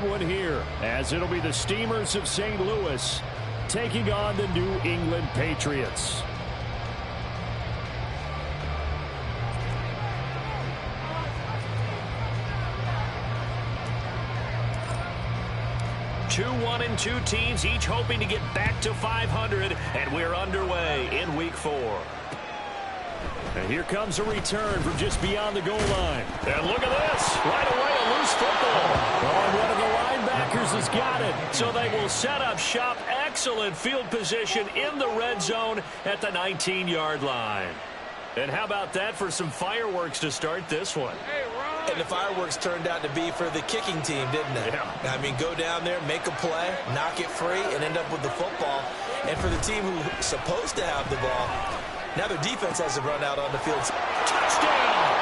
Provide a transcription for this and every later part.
One here, as it'll be the Steamers of St. Louis taking on the New England Patriots. Two 1-2 teams, each hoping to get back to 500, and we're underway in Week 4. And here comes a return from just beyond the goal line. And look at this. Right away, a loose football. Oh, one of the linebackers has got it. So they will set up shop. Excellent field position in the red zone at the 19-yard line. And how about that for some fireworks to start this one? And the fireworks turned out to be for the kicking team, didn't they? Yeah. I mean, go down there, make a play, knock it free, and end up with the football. And for the team who's supposed to have the ball, now their defense has to run out on the field. Touchdown!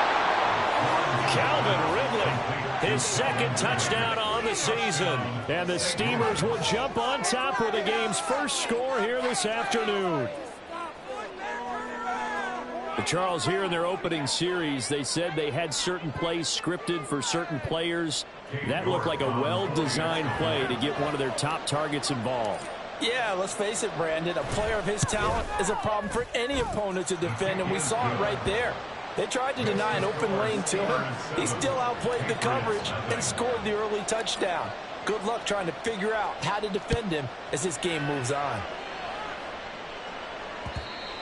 Calvin Ridley, his second touchdown on the season. And the Steamers will jump on top with the game's first score here this afternoon. Charles, here in their opening series, they said they had certain plays scripted for certain players. That looked like a well-designed play to get one of their top targets involved. Yeah, let's face it, Brandon. A player of his talent is a problem for any opponent to defend, and we saw it right there. They tried to deny an open lane to him. He still outplayed the coverage and scored the early touchdown. Good luck trying to figure out how to defend him as this game moves on.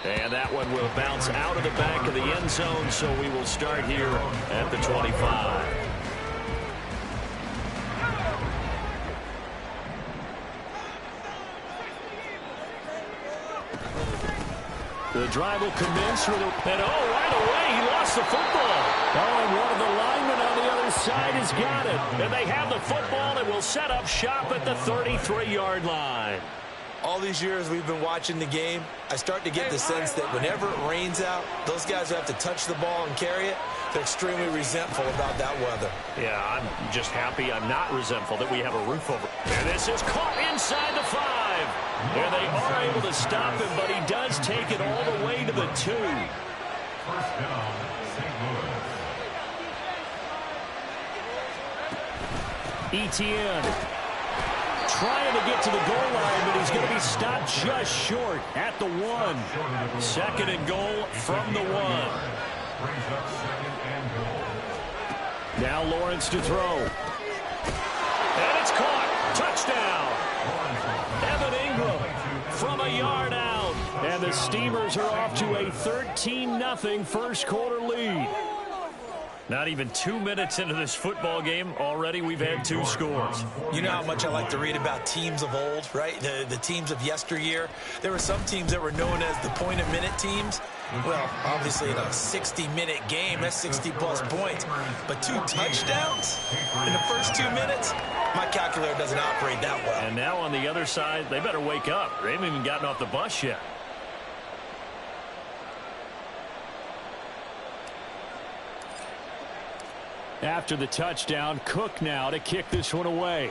And that one will bounce out of the back of the end zone, so we will start here at the 25. The drive will commence with a... And right away, he lost the football. Oh, and one of the linemen on the other side has got it. And they have the football and will set up shop at the 33-yard line. All these years we've been watching the game, I start to get the sense that whenever it rains out, those guys who have to touch the ball and carry it, they're extremely resentful about that weather. Yeah, I'm just happy I'm not resentful that we have a roof over. And this is caught inside the 5. And they are able to stop him, but he does take it all the way to the 2. First down, St. Louis. Etienne trying to get to the goal line, but he's going to be stopped just short at the 1. 2nd and goal from the 1. Brings up 2nd and goal. Now Lawrence to throw. And it's caught. Touchdown. Evan Ingram from a yard out. And the Steamers are off to a 13-0 first quarter lead. Not even 2 minutes into this football game, already we've had 2 scores. You know how much I like to read about teams of old, right? The teams of yesteryear. There were some teams that were known as the point-a-minute teams. Well, obviously in a 60-minute game, that's 60-plus points. But 2 touchdowns in the first 2 minutes? My calculator doesn't operate that well. And now on the other side, they better wake up. They haven't even gotten off the bus yet. After the touchdown, Cook now to kick this one away.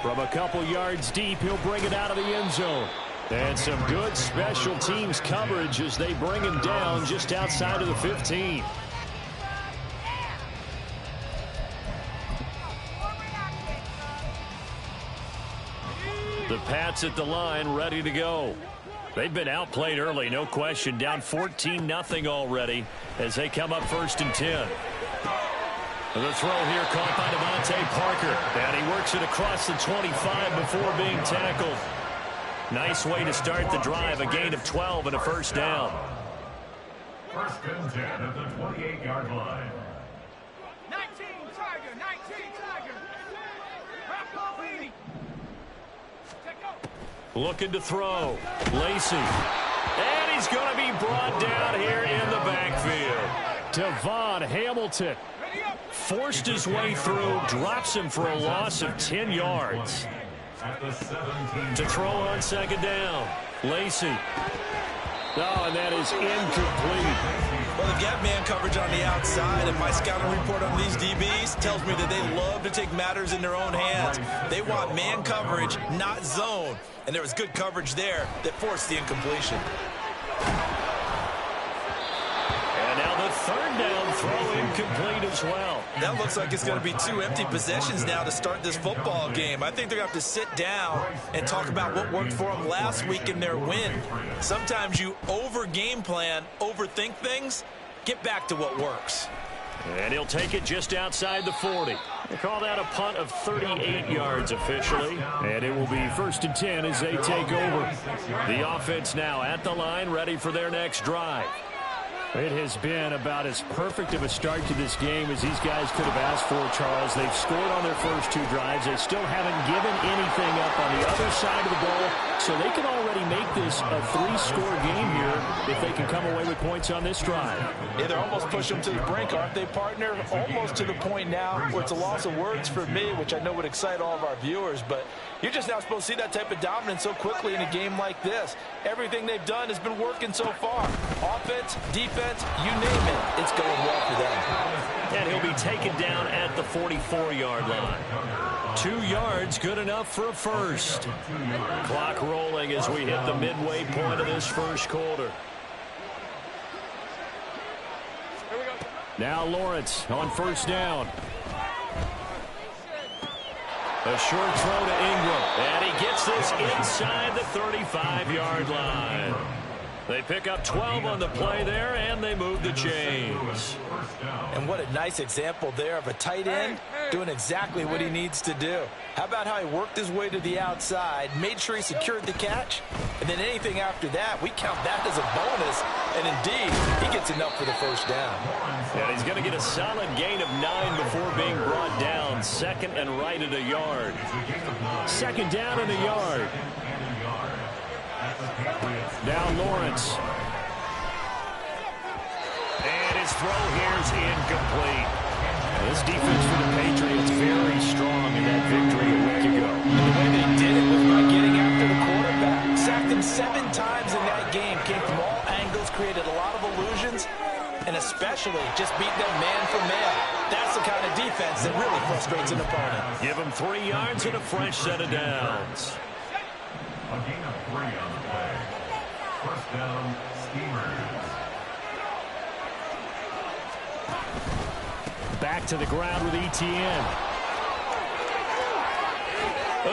From a couple yards deep, he'll bring it out of the end zone. And some good special teams coverage as they bring him down just outside of the 15. The Pats at the line, ready to go. They've been outplayed early, no question. Down 14-0 already as they come up 1st and 10. The throw here caught by Devontae Parker. And he works it across the 25 before being tackled. Nice way to start the drive. A gain of 12 and a first down. 1st and 10 at the 28-yard line. 19 Tiger, 19 Tiger. Looking to throw. Lacy. And he's going to be brought down here in the backfield. Devon Hamilton forced his way through, drops him for a loss of 10 yards. To throw on 2nd down. Lacy. Oh, and that is incomplete. Well, they've got man coverage on the outside, and my scouting report on these DBs tells me that they love to take matters in their own hands. They want man coverage, not zone. And there was good coverage there that forced the incompletion. And now the 3rd down throw incomplete as well. That looks like it's going to be 2 empty possessions now to start this football game. I think they're going to have to sit down and talk about what worked for them last week in their win. Sometimes you over-game plan, overthink things. Get back to what works. And he'll take it just outside the 40. They call that a punt of 38 yards officially. And it will be 1st and 10 as they take over. The offense now at the line, ready for their next drive. It has been about as perfect of a start to this game as these guys could have asked for, Charles. They've scored on their first 2 drives. They still haven't given anything up on the other side of the ball, so they can already make this a 3-score game here if they can come away with points on this drive. Yeah, they're almost pushing them to the brink, aren't they, partner? Almost to the point now where it's a loss of words for me, which I know would excite all of our viewers, but you're just not supposed to see that type of dominance so quickly in a game like this. Everything they've done has been working so far. Offense, defense, you name it, it's going well for them. And he'll be taken down at the 44-yard line. 2 yards, good enough for a first. Clock rolling as we hit the midway point of this first quarter. Now Lawrence on 1st down. A short throw to Ingram, and he gets this inside the 35-yard line. They pick up 12 on the play there, and they move the chains. And what a nice example there of a tight end doing exactly what he needs to do. How about how he worked his way to the outside, made sure he secured the catch, and then anything after that, we count that as a bonus. And indeed, he gets enough for the 1st down. And he's going to get a solid gain of 9 before being brought down. 2nd and right at a yard. 2nd down and a yard. Now Lawrence. And his throw here is incomplete. This defense for the Patriots very strong in that victory a week ago. The way they did it was by getting after the quarterback. Sacked him 7 times in that game. Came from all angles, created a lot of illusions, and especially just beat them man for man. That's the kind of defense that really frustrates an opponent. Give him 3 yards and a fresh set of downs. A gain of 3 on the play. 1st down, Steamers. Back to the ground with Etienne.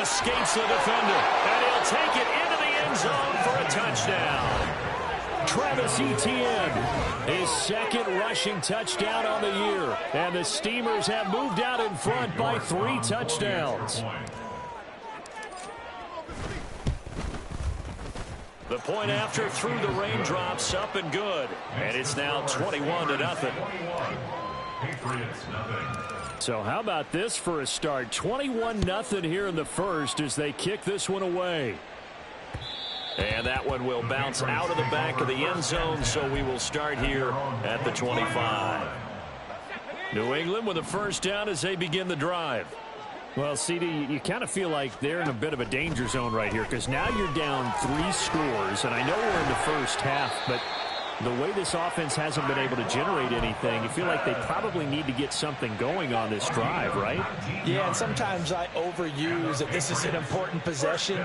Escapes the defender, and he'll take it into the end zone for a touchdown. Travis Etienne, his 2nd rushing touchdown on the year. And the Steamers have moved out in front by 3 touchdowns. The point after through the raindrops, up and good. And it's now 21-0. Patriots, nothing. So how about this for a start? 21-0 here in the first as they kick this one away. And that one will bounce out of the back of the end zone, so we will start here at the 25. New England with a 1st down as they begin the drive. Well, CD, you kind of feel like they're in a bit of a danger zone right here because now you're down 3 scores, and I know we're in the first half, but the way this offense hasn't been able to generate anything, you feel like they probably need to get something going on this drive, right? Yeah, and sometimes I overuse that this is an important possession,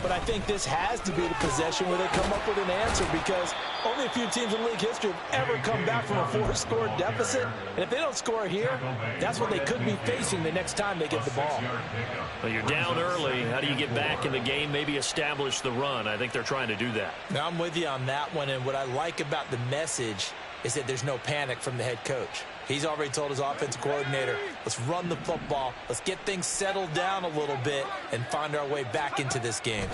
but I think this has to be the possession where they come up with an answer because only a few teams in league history have ever come back from a 4-score deficit, and if they don't score here, that's what they could be facing the next time they get the ball. Well, you're down early. How do you get back in the game, maybe establish the run? I think they're trying to do that. Now, I'm with you on that one, and what I like about the message is that there's no panic from the head coach. He's already told his offensive coordinator, let's run the football, let's get things settled down a little bit and find our way back into this game.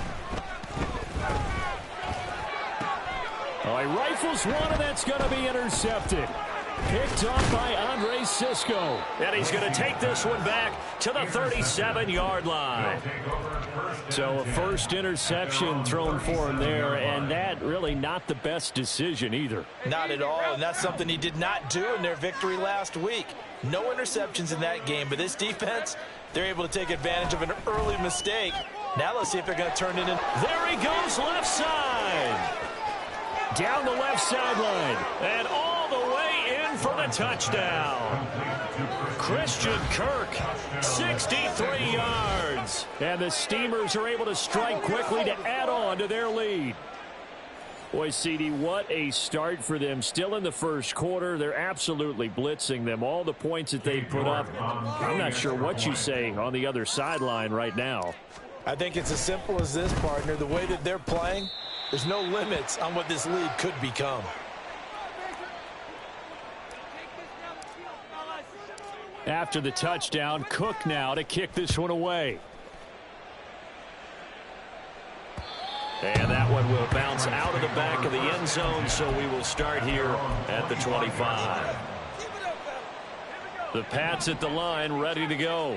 Oh, he rifles one, and that's going to be intercepted. Picked off by Andre Cisco. And he's going to take this one back to the 37-yard line. So a first interception thrown for him there, and that really not the best decision either. Not at all, and that's something he did not do in their victory last week. No interceptions in that game, but this defense, they're able to take advantage of an early mistake. Now let's see if they're going to turn it in. There he goes, left side. Down the left sideline. And all the way in for the touchdown. Christian Kirk, 63 yards. And the Steamers are able to strike quickly to add on to their lead. Boy, CD, what a start for them. Still in the first quarter. They're absolutely blitzing them. All the points that they put up, I'm not sure what you say on the other sideline right now. I think it's as simple as this, partner. The way that they're playing, there's no limits on what this league could become. After the touchdown, Cook now to kick this one away. And that one will bounce out of the back of the end zone, so we will start here at the 25. The Pats at the line, ready to go.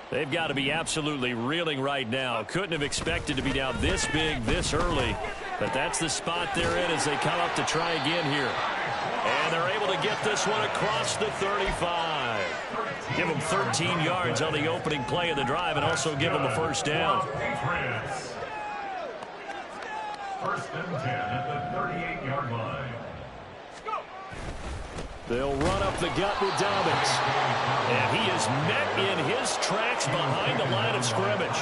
They've got to be absolutely reeling right now. Couldn't have expected to be down this big, this early. But that's the spot they're in as they come up to try again here. And they're able to get this one across the 35. Give them 13 yards on the opening play of the drive and also give them a first down. First and 10 at the 38-yard line. They'll run up the gut with Dobbins. And he is met in his tracks behind the line of scrimmage.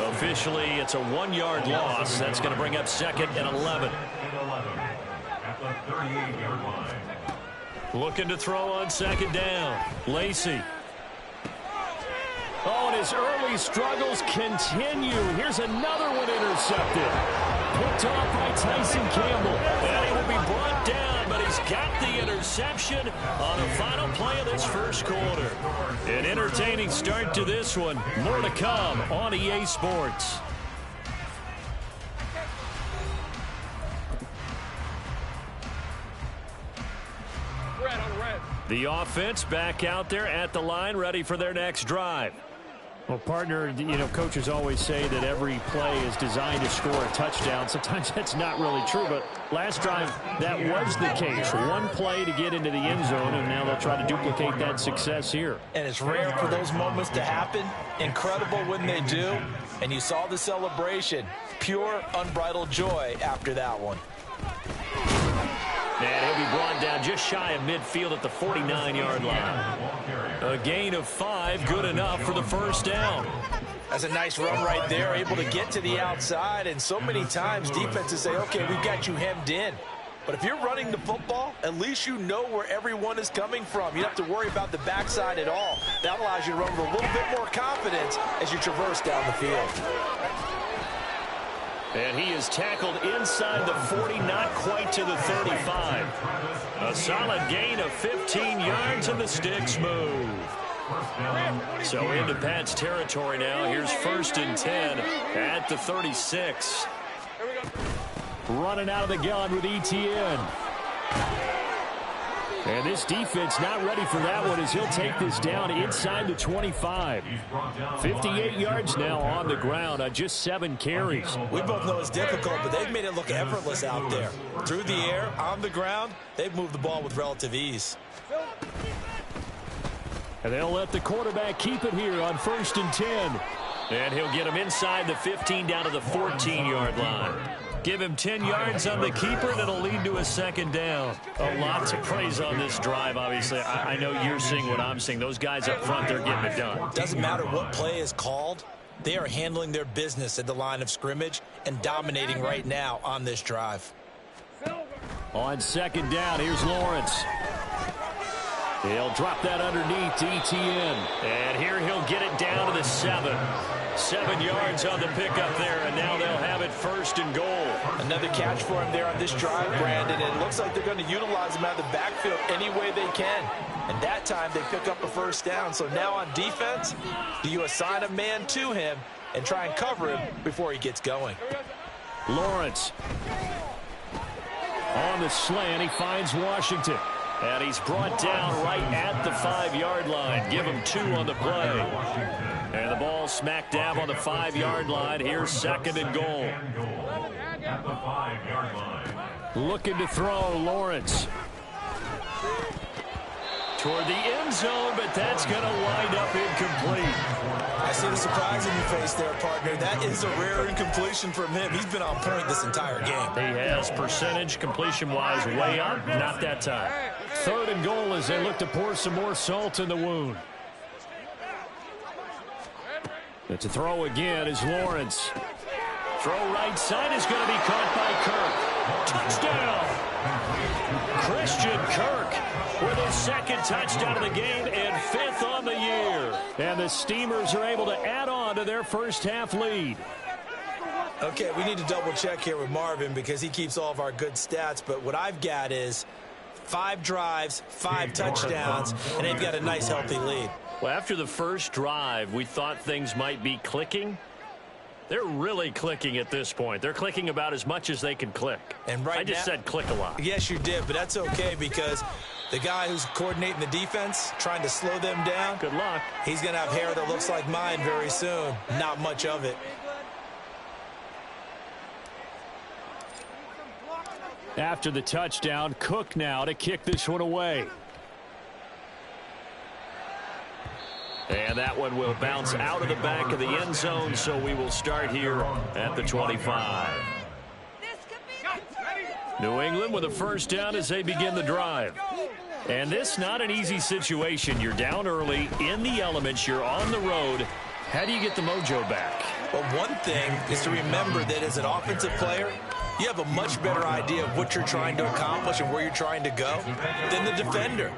Officially, it's a 1-yard loss. That's going to bring up 2nd and 11. At the 38-yard line. Looking to throw on 2nd down. Lacy. Oh, and his early struggles continue. Here's another one intercepted. Picked off by Tyson Campbell. And he will be brought down, but he's got the interception on the final play of this first quarter. An entertaining start to this one. More to come on EA Sports. The offense back out there at the line, ready for their next drive. Well, partner, you know, coaches always say that every play is designed to score a touchdown. Sometimes that's not really true, but last drive, that was the case. One play to get into the end zone, and now they'll try to duplicate that success here. And it's rare for those moments to happen. Incredible when they do. And you saw the celebration. Pure, unbridled joy after that one. And he'll be brought down just shy of midfield at the 49-yard line. A gain of 5, good enough for the first down. That's a nice run right there, able to get to the outside. And so many times defenses say, okay, we've got you hemmed in. But if you're running the football, at least you know where everyone is coming from. You don't have to worry about the backside at all. That allows you to run with a little bit more confidence as you traverse down the field. And he is tackled inside the 40, not quite to the 35. A solid gain of 15 yards, and the sticks move. So into Pat's territory now. Here's 1st and 10 at the 36. Running out of the gun with Etienne. And this defense not ready for that one as he'll take this down inside the 25. 58 yards now on the ground on just 7 carries. We both know it's difficult, but they've made it look effortless out there. Through the air, on the ground, they've moved the ball with relative ease. And they'll let the quarterback keep it here on 1st and 10. And he'll get him inside the 15 down to the 14-yard line. Give him 10 yards on the keeper, and it'll lead to a 2nd down. A lot to praise on this drive, obviously. I know you're seeing what I'm seeing. Those guys up front, they're getting it done. Doesn't matter what play is called. They are handling their business at the line of scrimmage and dominating right now on this drive. On 2nd down, here's Lawrence. He'll drop that underneath to Etienne. And here he'll get it down to the 7. 7 yards on the pickup there, and now they'll have it 1st and goal. Another catch for him there on this drive, Brandon, and it looks like they're going to utilize him out of the backfield any way they can. And that time they pick up a 1st down. So now on defense, do you assign a man to him and try and cover him before he gets going? Lawrence on the slant. He finds Washington. And he's brought down right at the 5-yard line. Give him 2 on the play. And the ball smack dab on the 5-yard line. Here's 2nd and goal. At the 5-yard line. Looking to throw, Lawrence. Toward the end zone, but that's going to wind up incomplete. I see the surprise in your face there, partner. That is a rare incompletion from him. He's been on point this entire game. He has percentage, completion-wise, way up. Not that time. 3rd and goal as they look to pour some more salt in the wound. And to throw again is Lawrence. Throw right side is going to be caught by Kirk. Touchdown! Christian Kirk with his second touchdown of the game and 5th on the year. And the Steamers are able to add on to their first half lead. Okay, we need to double check here with Marvin because he keeps all of our good stats. But what I've got is 5 drives, 5 touchdowns, and they've got a nice, healthy lead. Well, after the first drive, we thought things might be clicking. They're really clicking at this point. They're clicking about as much as they can click. And right I just said click a lot. Yes, you did, but that's okay because the guy who's coordinating the defense, trying to slow them down, good luck. He's going to have hair that looks like mine very soon. Not much of it. After the touchdown, Cook now to kick this one away. And that one will bounce out of the back of the end zone, so we will start here at the 25. New England with a first down as they begin the drive. And this not an easy situation. You're down early, in the elements, you're on the road. How do you get the mojo back? Well, one thing is to remember that as an offensive player, you have a much better idea of what you're trying to accomplish and where you're trying to go than the defender.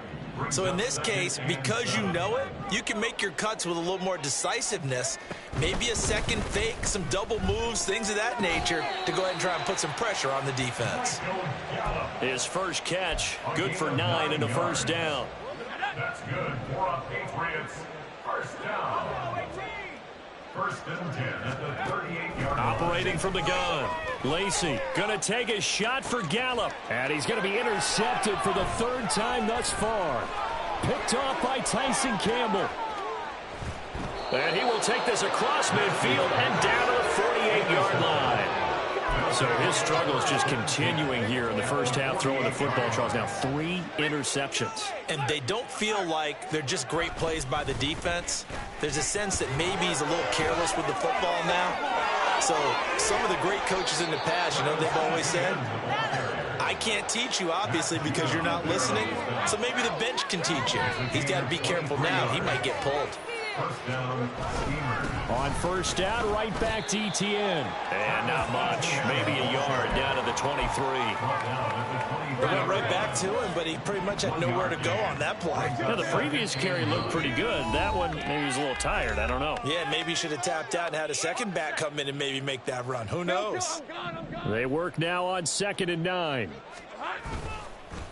So in this case, because you know it, you can make your cuts with a little more decisiveness, maybe a second fake, some double moves, things of that nature, to go ahead and try and put some pressure on the defense. His first catch, good for 9 and a first down. That's good for a Patriots first down. First and 10 at the 38-yard line. Operating from the gun. Lacy going to take a shot for Gallup. And he's going to be intercepted for the 3rd time thus far. Picked off by Tyson Campbell. And he will take this across midfield and down to the 48-yard line. So his struggle is just continuing here in the first half, throwing the football. Charles, now 3 interceptions. And they don't feel like they're just great plays by the defense. There's a sense that maybe he's a little careless with the football now. So some of the great coaches in the past, you know, they've always said, I can't teach you, obviously, because you're not listening. So maybe the bench can teach you. He's got to be careful now. He might get pulled. First down, Steamers. On first down, right back to ETN. And not much. Maybe a yard down to the 23. They went right back to him, but he pretty much had nowhere to go on that play. Now, the previous carry looked pretty good. That one, maybe he was a little tired. I don't know. Yeah, maybe he should have tapped out and had a second back come in and maybe make that run. Who knows? They work now on 2nd and 9.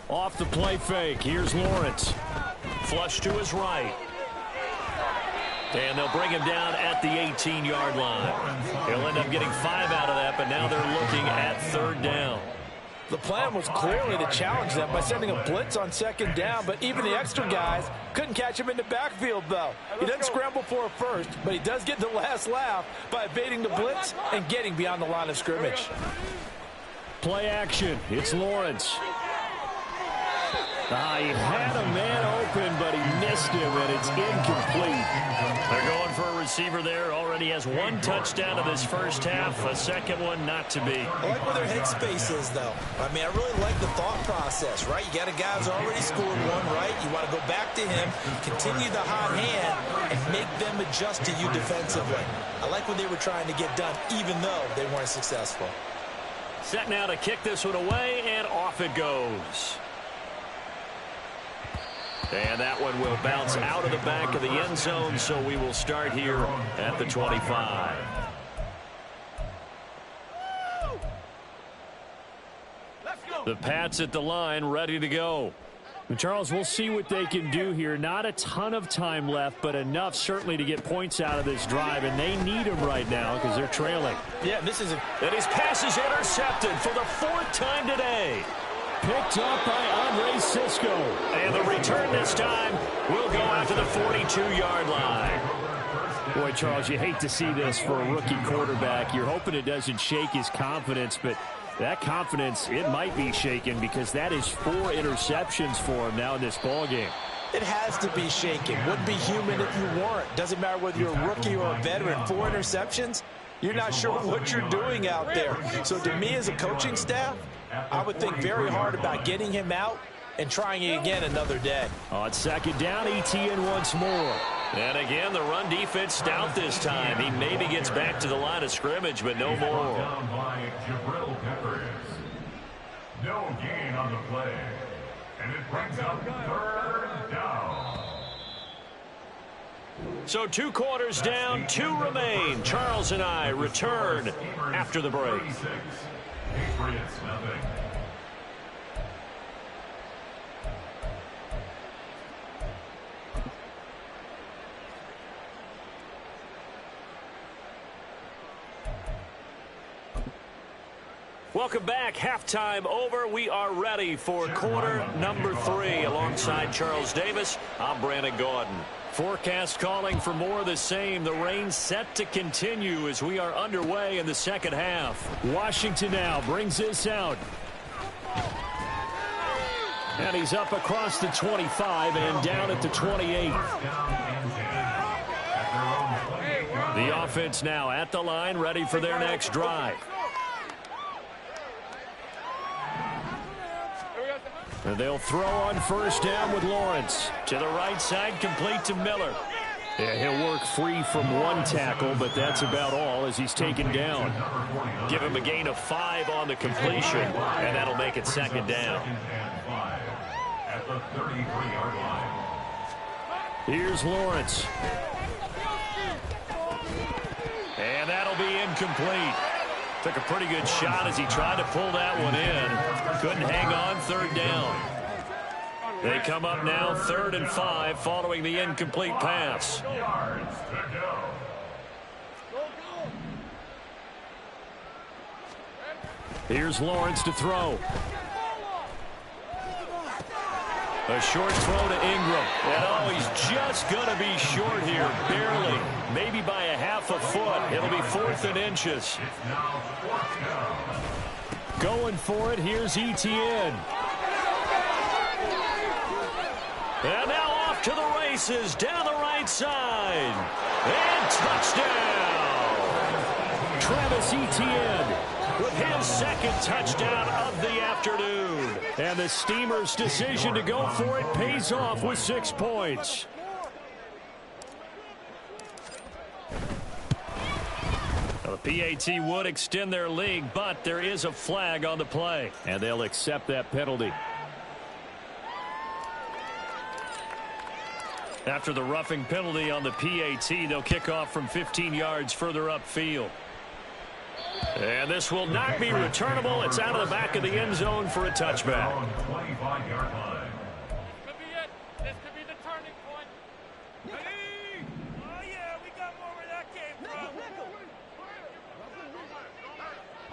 Off the play fake. Here's Lawrence. Flush to his right. And they'll bring him down at the 18-yard line. He'll end up getting 5 out of that, but now they're looking at 3rd down. The plan was clearly to challenge them by sending a blitz on 2nd down, but even the extra guys couldn't catch him in the backfield, though. He doesn't scramble for a first, but he does get the last laugh by evading the blitz and getting beyond the line of scrimmage. Play action. It's Lawrence. He had a man open, but he missed him, and it's incomplete. They're going for a receiver there. Already has 1 touchdown of this first half. A second one not to be. I like where their headspace is, though. I mean, I really like the thought process, right? You got a guy who's already scored 1, right? You want to go back to him, continue the hot hand, and make them adjust to you defensively. I like what they were trying to get done, even though they weren't successful. Set now to kick this one away, and off it goes. And that one will bounce out of the back of the end zone, so we will start here at the 25. The Pats at the line, ready to go. And Charles, we'll see what they can do here. Not a ton of time left, but enough certainly to get points out of this drive, and they need them right now because they're trailing. Yeah, this is And his pass is intercepted for the 4th time today. Picked up by Andre Cisco. And the return this time will go out to the 42-yard line. Boy, Charles, you hate to see this for a rookie quarterback. You're hoping it doesn't shake his confidence, but that confidence, it might be shaken because that is 4 interceptions for him now in this ballgame. It has to be shaken. Wouldn't be human if you weren't. Doesn't matter whether you're a rookie or a veteran. 4 interceptions, you're not sure what you're doing out there. So to me as a coaching staff, I would think very hard about getting him out and trying it again another day. On 2nd down, ETN once more. And again, the run defense stout this time. He maybe gets back to the line of scrimmage, but no more. Down by Jabril Peppers. No gain on the play. And it brings up 3rd down. So 2 quarters down, 2 remain. Charles and I return after the break. 36. Patriots nothing. Welcome back. Halftime over. We are ready for quarter number 3. Alongside Charles Davis, I'm Brandon Gaudin. Forecast calling for more of the same. The rain set to continue as we are underway in the second half. Washington now brings this out. And he's up across the 25 and down at the 28. The offense now at the line, ready for their next drive. And they'll throw on first down with Lawrence. To the right side, complete to Miller. Yeah, he'll work free from 1 tackle, but that's about all as he's taken down. Give him a gain of 5 on the completion, and that'll make it 2nd down. At the 33-yard line. Here's Lawrence. And that'll be incomplete. Took a pretty good shot as he tried to pull that one in. Couldn't hang on, 3rd down. They come up now 3rd and 5 following the incomplete pass. Yards to go. Here's Lawrence to throw. A short throw to Ingram. And oh, he's just going to be short here, barely. Maybe by a half a foot. It'll be 4th and inches. Going for it, here's Etienne. And now off to the races, down the right side. And touchdown! Travis Etienne with his 2nd touchdown of the afternoon. And the Steamers' decision to go for it pays off with 6 points. Well, the PAT would extend their lead, but there is a flag on the play. And they'll accept that penalty. After the roughing penalty on the PAT, they'll kick off from 15 yards further upfield. And this will not be returnable. It's out of the back of the end zone for a touchback. 25-yard line. Could be it. This could be the turning point. Ready? Oh, yeah, we got more where that came from.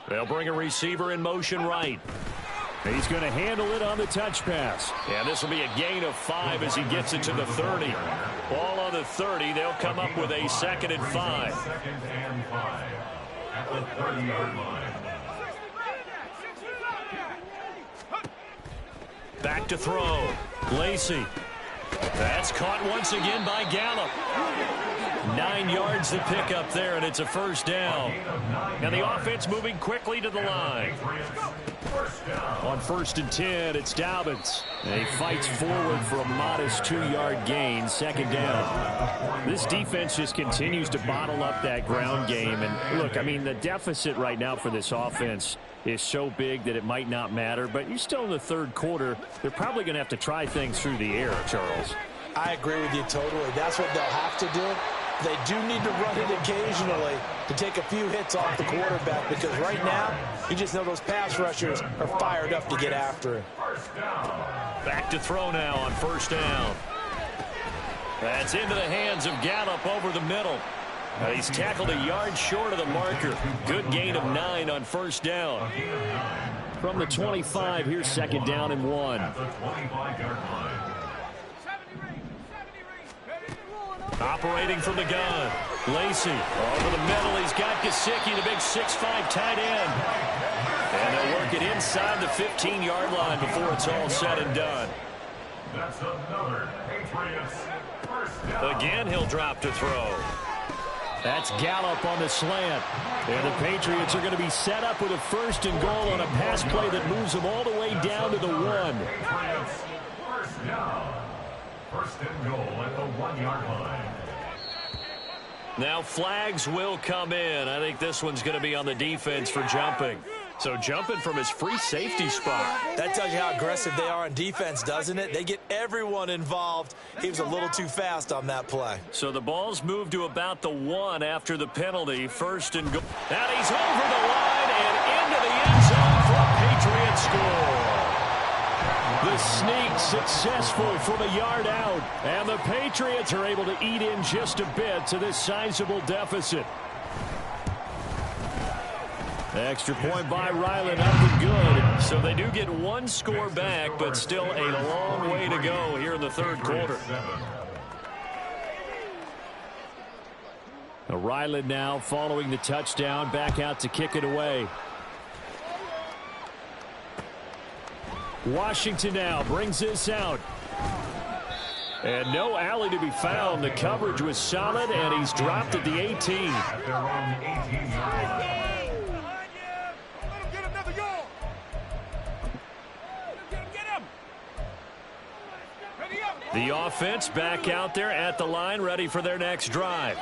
They'll bring a receiver in motion right. He's going to handle it on the touch pass. And this will be a gain of 5 as he gets it to the 30. Ball on the 30. They'll come up with a 2nd and 5. 2nd and 5. At the 30-yard line. Back to throw. Lacy. That's caught once again by Gallup. 9 yards to pick up there, and it's a 1st down. And the offense moving quickly to the line. On 1st and 10, it's Dobbins. And he fights forward for a modest 2-yard gain, 2nd down. This defense just continues to bottle up that ground game. And look, I mean, the deficit right now for this offense is so big that it might not matter. But you're still in the 3rd quarter. They're probably going to have to try things through the air, Charles. I agree with you totally. That's what they'll have to do. They do need to run it occasionally to take a few hits off the quarterback, because right now, you just know those pass rushers are fired up to get after him. Back to throw now on 1st down. That's into the hands of Gallup over the middle. He's tackled a yard short of the marker. Good gain of 9 on 1st down. From the 25, here's 2nd down and 1. At the 25-yard line. Operating from the gun. Lacy over the middle. He's got Gesicki, the big 6'5" tight end. And they'll work it inside the 15-yard line before it's all said and done. That's another Patriots 1st down. Again, he'll drop to throw. That's Gallup on the slant. And the Patriots are going to be set up with a 1st and goal on a pass play that moves them all the way down to the 1. Patriots 1st down. 1st and goal at the 1-yard line. Now flags will come in. I think this one's going to be on the defense for jumping. So jumping from his free safety spot. That tells you how aggressive they are on defense, doesn't it? They get everyone involved. He was a little too fast on that play. So the ball's moved to about the 1 after the penalty. First and goal. And he's over the line and into the end zone for a Patriot score. The sneak successful from a yard out. And the Patriots are able to eat in just a bit to this sizable deficit. Extra point by Ryland, up and good. So they do get one score back, but still a long way to go here in the third quarter. Ryland now following the touchdown, back out to kick it away. Washington now brings this out. And no alley to be found. The coverage was solid, and he's dropped at the 18. At their own 18-yard line. The offense back out there at the line, ready for their next drive.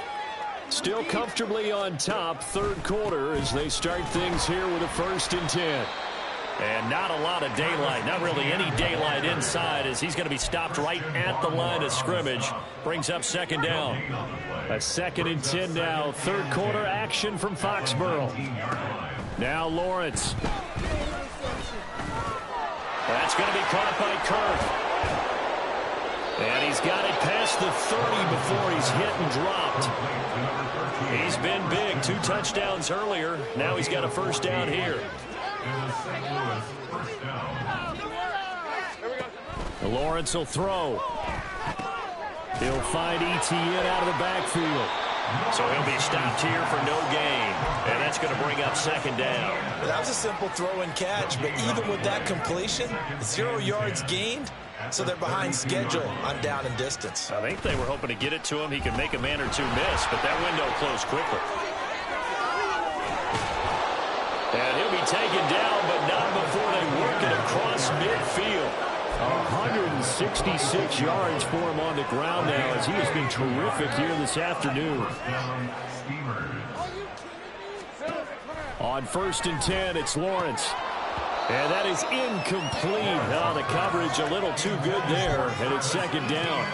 Still comfortably on top, third quarter, as they start things here with a 1st and 10. And not a lot of daylight, not really any daylight inside, as he's going to be stopped right at the line of scrimmage. Brings up second down. A 2nd and 10 now, third quarter action from Foxborough. Now Lawrence. That's going to be caught by Kirk. And he's got it past the 30 before he's hit and dropped. He's been big. 2 touchdowns earlier. Now he's got a first down here. Lawrence will throw. He'll find Etienne out of the backfield. So he'll be stopped here for no gain. And that's going to bring up second down. That was a simple throw and catch, but even with that completion, 0 yards gained. So they're behind schedule on down and distance. I think they were hoping to get it to him. He could make a man or two miss, but that window closed quickly. And he'll be taken down, but not before they work it across midfield. 166 yards for him on the ground now, as he has been terrific here this afternoon. On 1st and 10, it's Lawrence. And that is incomplete. Oh, the coverage a little too good there, and it's second down.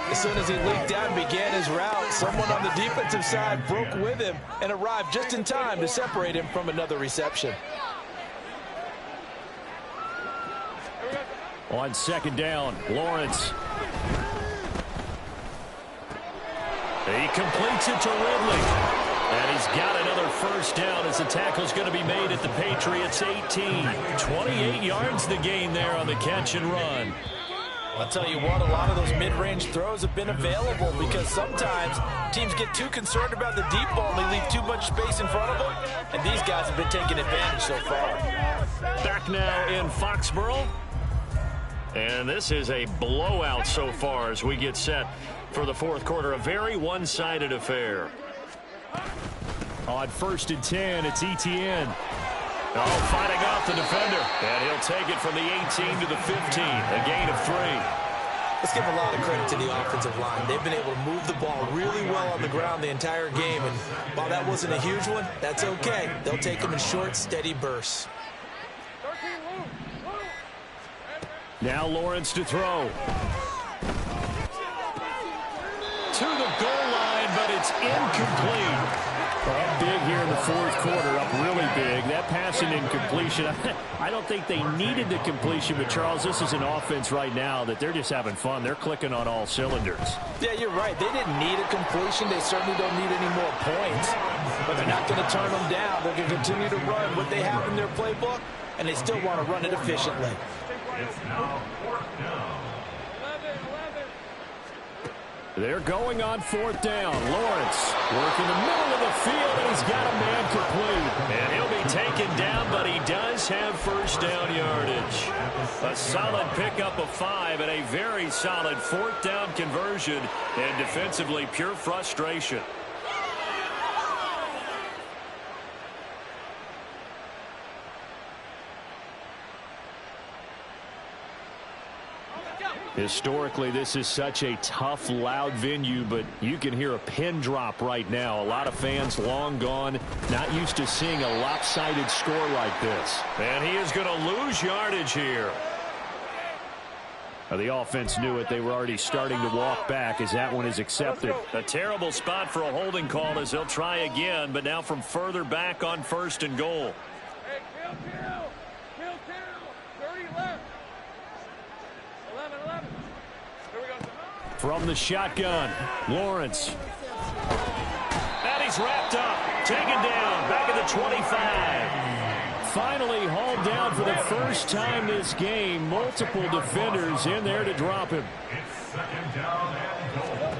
As soon as he leaked out and began his route, someone on the defensive side broke with him and arrived just in time to separate him from another reception. On second down, Lawrence. He completes it to Ridley. And he's got another first down as the tackle's going to be made at the Patriots' 18. 28 yards the gain there on the catch and run. I'll tell you what, a lot of those mid-range throws have been available because sometimes teams get too concerned about the deep ball and they leave too much space in front of them. And these guys have been taking advantage so far. Back now in Foxborough. And this is a blowout so far as we get set for the fourth quarter. A very one-sided affair. On 1st and 10, it's Etienne. Oh, fighting off the defender. And he'll take it from the 18 to the 15. A gain of 3. Let's give a lot of credit to the offensive line. They've been able to move the ball really well on the ground the entire game. And while that wasn't a huge one, that's okay. They'll take them in short, steady bursts. Now Lawrence to throw. To the goal line, but it's incomplete. Up big here in the fourth quarter, up really big. That pass and incompletion, I don't think they needed the completion, but Charles, this is an offense right now that they're just having fun. They're clicking on all cylinders. Yeah, you're right. They didn't need a completion. They certainly don't need any more points, but they're not going to turn them down. They're going to continue to run what they have in their playbook, and they still want to run it efficiently. It's now 4th down. They're going on 4th down. Lawrence working the middle of the field, and he's got a man complete. And he'll be taken down, but he does have first down yardage. A solid pickup of 5 and a very solid 4th down conversion. And defensively, pure frustration. Historically, this is such a tough, loud venue, but you can hear a pin drop right now. A lot of fans long gone, not used to seeing a lopsided score like this. And he is going to lose yardage here. The offense knew it. They were already starting to walk back as that one is accepted. A terrible spot for a holding call as they'll try again, but now from further back on 1st and goal. Hey, kill, 30 left. 11. Here we go. From the shotgun, Lawrence. And he's wrapped up, taken down, back at the 25. Finally hauled down for the first time this game. Multiple defenders in there to drop him. It's 2nd down and goal.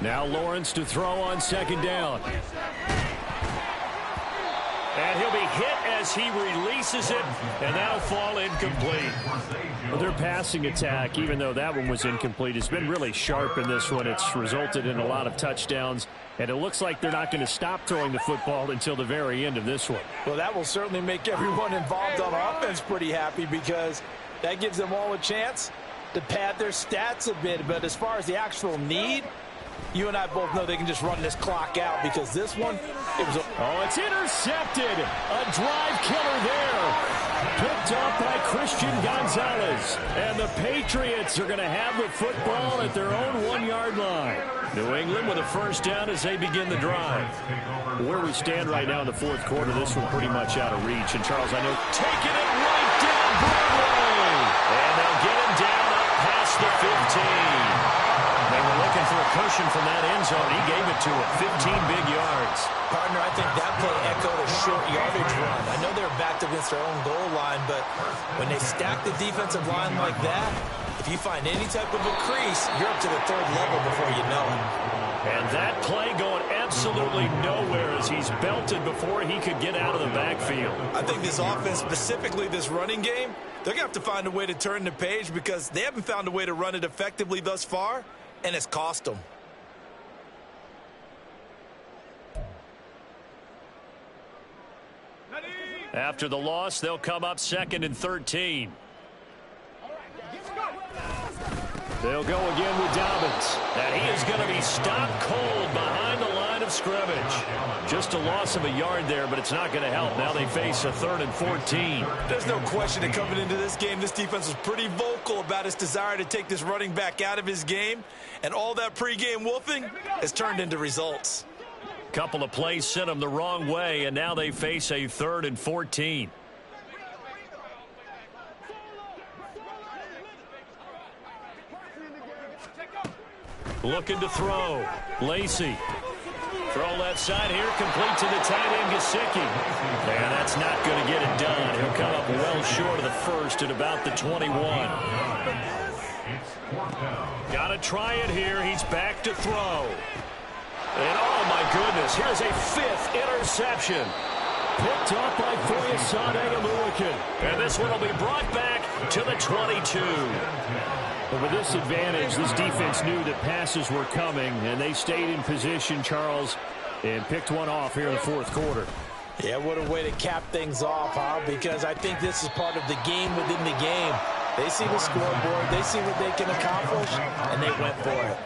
Now Lawrence to throw on 2nd down. And he'll be hit as he releases it, and that'll fall incomplete. Well, their passing attack, even though that one was incomplete, has been really sharp in this one. It's resulted in a lot of touchdowns, and it looks like they're not going to stop throwing the football until the very end of this one. Well, that will certainly make everyone involved on offense pretty happy because that gives them all a chance to pad their stats a bit. But as far as the actual need, you and I both know they can just run this clock out because this one, it was it's intercepted. A drive killer there. Picked up by Christian Gonzalez. And the Patriots are going to have the football at their own 1-yard line. New England with a first down as they begin the drive. Where we stand right now in the 4th quarter, this one pretty much out of reach. And Charles, I know, Taking it right down Broadway. And they'll get him down up past the 15. They were looking for a cushion from that end zone. He gave it to it, 15 big yards. Partner, I think that play echoed a short yardage run. I know they're backed against their own goal line, but when they stack the defensive line like that, if you find any type of a crease, you're up to the 3rd level before you know it. And that play going absolutely nowhere as he's belted before he could get out of the backfield. I think this offense, specifically this running game, they're going to have to find a way to turn the page because they haven't found a way to run it effectively thus far, and it's cost them. After the loss, they'll come up 2nd and 13. they'll go again with Dobbins. And he is going to be stopped cold behind the line of scrimmage. Just a loss of a yard there, but it's not going to help. Now they face a 3rd and 14. There's no question that coming into this game, this defense was pretty vocal about its desire to take this running back out of his game. And all that pregame wolfing has turned into results. Couple of plays sent them the wrong way, and now they face a 3rd and 14. Looking to throw. Lacy. Throw left side here, complete to the tight end, Gesicki. And that's not going to get it done. He'll come up well short of the first at about the 21. Got to try it here. He's back to throw. And oh my goodness, here's a 5th interception. Picked up by Foyesade Oluokun. And this one will be brought back to the 22. But with this advantage, this defense knew that passes were coming, and they stayed in position, Charles, and picked one off here in the 4th quarter. Yeah, what a way to cap things off, huh? Because I think this is part of the game within the game. They see the scoreboard, they see what they can accomplish, and they went for it.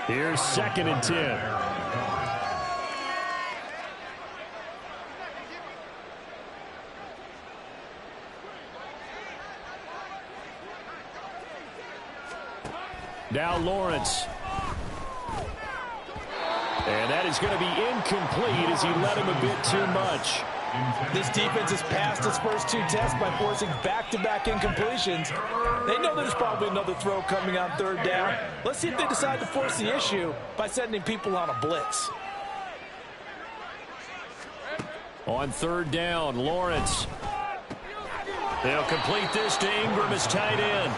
Here's 2nd and 10. Now Lawrence. And that is going to be incomplete as he led him a bit too much. This defense has passed its first 2 tests by forcing back-to-back incompletions. They know there's probably another throw coming on 3rd down. Let's see if they decide to force the issue by sending people on a blitz. On 3rd down, Lawrence. They'll complete this to Ingram as tight end.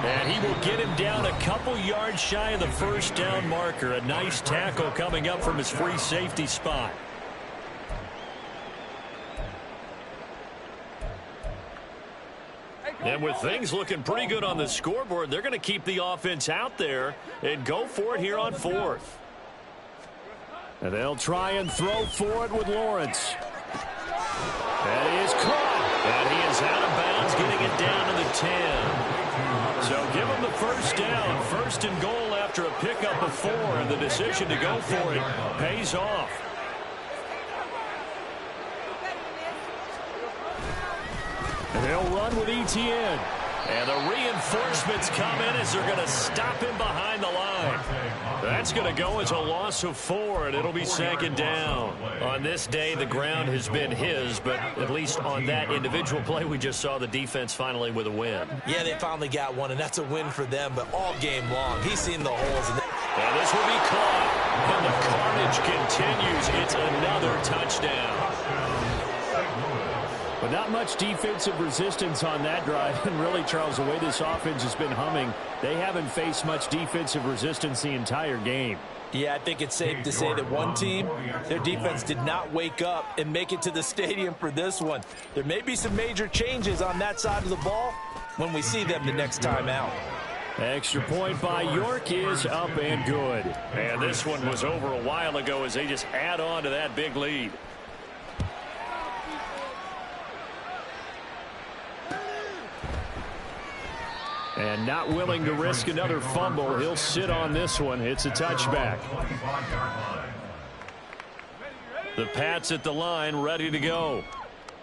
And he will get him down a couple yards shy of the 1st down marker. A nice tackle coming up from his free safety spot. And with things looking pretty good on the scoreboard, they're going to keep the offense out there and go for it here on 4th. And they'll try and throw for it with Lawrence. That is caught. And he is out of bounds, getting it down to the 10. So give them the first down. First and goal after a pickup of 4, and the decision to go for it pays off. And they'll run with Etienne. And the reinforcements come in as they're going to stop him behind the line. That's going to go as a loss of 4, and it'll be second down. On this day, the ground has been his, but at least on that individual play, we just saw the defense finally with a win. Yeah, they finally got one, and that's a win for them, but all game long, he's seen the holes. And this will be caught, and the carnage continues. It's another touchdown. But not much defensive resistance on that drive. And really, Charles, the way this offense has been humming, they haven't faced much defensive resistance the entire game. Yeah, I think it's safe to say that one team, their defense did not wake up and make it to the stadium for this one. There may be some major changes on that side of the ball when we see them the next time out. Extra point by York is up and good. And this one was over a while ago as they just add on to that big lead. And not willing to risk another fumble. He'll sit on this one. It's a touchback. The Pats at the line, ready to go.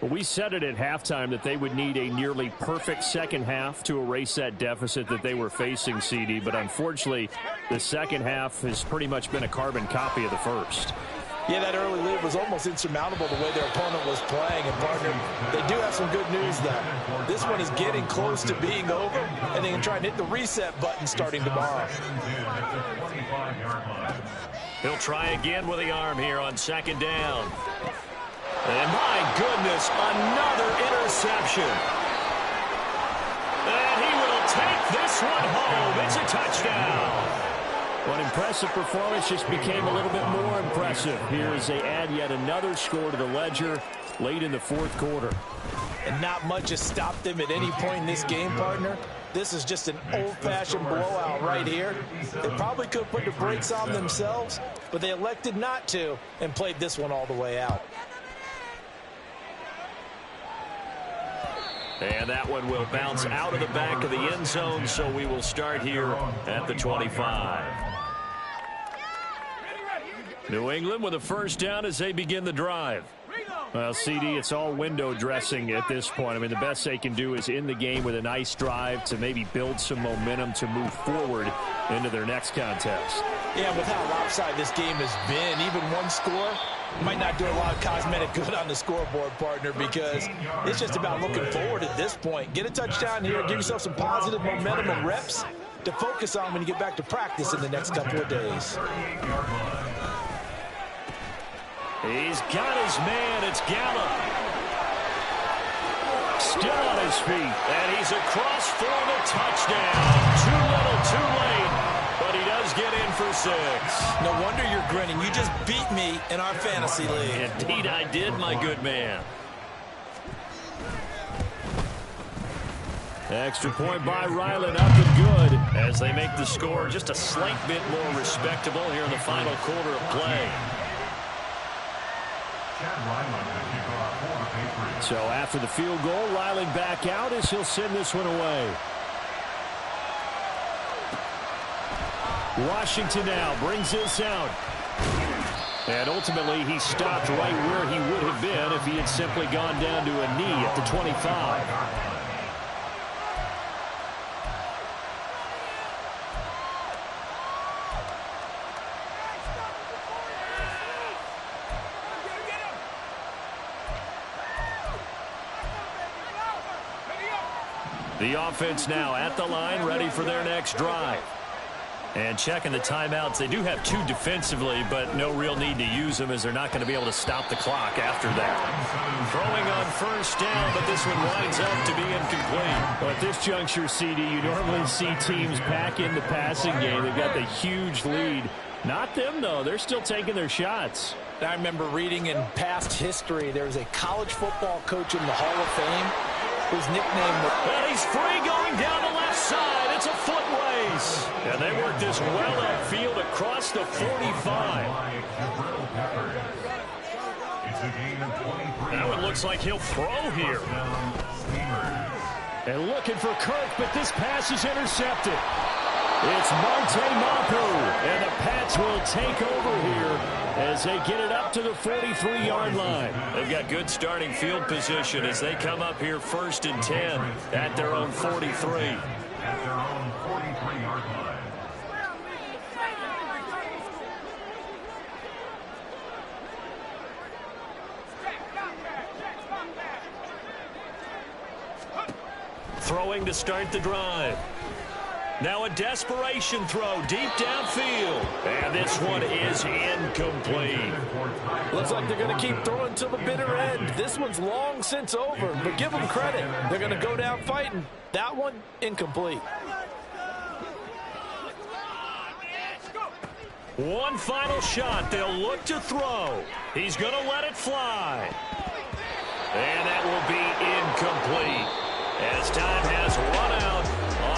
Well, we said it at halftime that they would need a nearly perfect second half to erase that deficit that they were facing, CD. But unfortunately, the second half has pretty much been a carbon copy of the first. Yeah, that early lead was almost insurmountable the way their opponent was playing. And, partner, they do have some good news, though. This one is getting close to being over, and they can try and hit the reset button starting tomorrow. He'll try again with the arm here on second down. And, my goodness, another interception. And he will take this one home. It's a touchdown. One impressive performance just became a little bit more impressive here as they add yet another score to the ledger late in the fourth quarter. And not much has stopped them at any point in this game, partner. This is just an old-fashioned blowout right here. They probably could have put the brakes on themselves, but they elected not to and played this one all the way out. And that one will bounce out of the back of the end zone, so we will start here at the 25. New England with a first down as they begin the drive. Well, CD, it's all window dressing at this point. I mean, the best they can do is in the game with a nice drive to maybe build some momentum to move forward into their next contest. Yeah, with how lopsided this game has been, even one score might not do a lot of cosmetic good on the scoreboard, partner, because it's just about looking forward at this point. Get a touchdown here, give yourself some positive momentum and reps to focus on when you get back to practice in the next couple of days. He's got his man. It's Gallup. Still on his feet. And he's across for the touchdown. Too little, too late. But he does get in for 6. No wonder you're grinning. You just beat me in our fantasy league. Indeed I did, my good man. Extra point by Ryland, up and good. As they make the score just a slight bit more respectable here in the final quarter of play. So after the field goal, Ryland back out as he'll send this one away. Washington now brings this out. And ultimately, he stopped right where he would have been if he had simply gone down to a knee at the 25. The offense now at the line, ready for their next drive. And checking the timeouts, they do have 2 defensively, but no real need to use them as they're not going to be able to stop the clock after that. Throwing on first down, but this one winds up to be incomplete. Well, at this juncture, CD, you normally see teams pack in the passing game. They've got the huge lead. Not them, though. They're still taking their shots. I remember reading in past history, there was a college football coach in the Hall of Fame whose nickname was... And he's free going down the left side. It's a foot race. And they work this well upfield across the 45. Now it looks like he'll throw here. And looking for Kirk, but this pass is intercepted. It's Monte Mapu, and the Pats will take over here as they get it up to the 43-yard line. They've got good starting field position as they come up here 1st and 10 at their own 43. At their own 43-yard line. Throwing to start the drive. Now a desperation throw deep downfield. And this one is incomplete. Looks like they're going to keep throwing till the bitter end. This one's long since over, but give them credit. They're going to go down fighting. That one, incomplete. One final shot. They'll look to throw. He's going to let it fly. And that will be incomplete as time has run out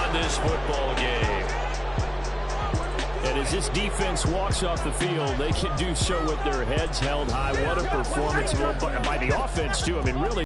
on this football game. And as this defense walks off the field, they can do so with their heads held high. What a performance by the offense, too. I mean, really.